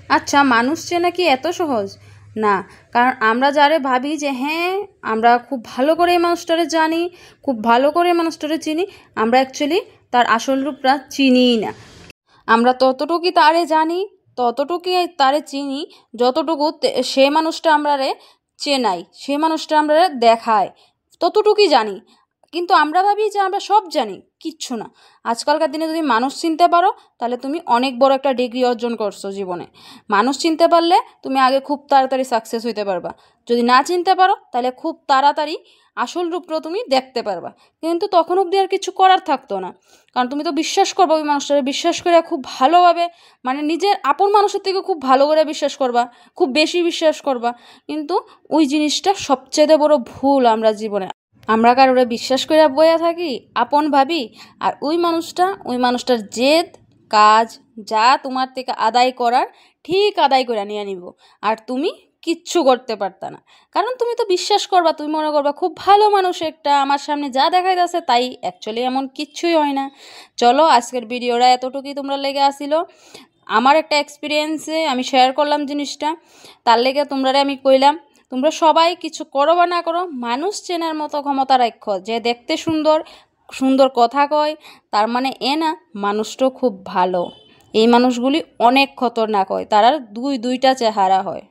আচ্ছা, মানুষ চেনা কি এত সহজ? না। কারণ আমরা যারে ভাবি যে হ্যাঁ, আমরা খুব ভালো করে এই মানুষটারে জানি, খুব ভালো করে এই মানুষটারে চিনি, আমরা অ্যাকচুয়ালি তার আসল রূপটা চিনিই না। আমরা ততটুকুই তারে জানি, ততটুকুই তারে চিনি, যতটুকু সে মানুষটা আমরারে চেনাই, সে মানুষটা আমরারে দেখায়, ততটুকুই জানি। কিন্তু আমরা ভাবি যে আমরা সব জানি, কিচ্ছু না। আজকালকার দিনে যদি মানুষ চিনতে পারো, তাহলে তুমি অনেক বড় একটা ডিগ্রি অর্জন করছো জীবনে। মানুষ চিনতে পারলে তুমি আগে খুব তাড়াতাড়ি সাকসেস হইতে পারবা। যদি না চিনতে পারো, তাহলে খুব তাড়াতাড়ি আসল রূপটা তুমি দেখতে পারবা। কিন্তু তখন অবধি আর কিছু করার থাকতো না। কারণ তুমি তো বিশ্বাস করবা ওই মানুষটারে, বিশ্বাস করে খুব ভালোভাবে, মানে নিজের আপন মানুষের থেকে খুব ভালো করে বিশ্বাস করবা, খুব বেশি বিশ্বাস করবা। কিন্তু ওই জিনিসটা সবচেয়ে বড় ভুল আমরা জীবনে। আমরা কারোরে বিশ্বাস করে বইয়া থাকি, আপন ভাবি, আর ওই মানুষটার জেদ, কাজ, যা তোমার থেকে আদায় করার ঠিক আদায় করে নিয়ে নিব। আর তুমি কিচ্ছু করতে পারতা না। কারণ তুমি তো বিশ্বাস করবা, তুমি মনে করবা খুব ভালো মানুষ একটা, আমার সামনে যা দেখাইতেছে তাই, অ্যাকচুয়ালি এমন কিচ্ছুই হয় না। চলো, আজকের ভিডিওটা এতটুকুই তোমরা লেগে আসিল। আমার একটা এক্সপিরিয়েন্সে আমি শেয়ার করলাম জিনিসটা, তার লেগে তোমরারে আমি কইলাম, তোমরা সবাই কিছু করো বা না করো, মানুষ চেনার মতো ক্ষমতা রাখো। যে দেখতে সুন্দর, সুন্দর কথা কয়, তার মানে এ না মানুষটাও খুব ভালো। এই মানুষগুলি অনেক খতরনাক হয়, তারা দুইটা চেহারা হয়।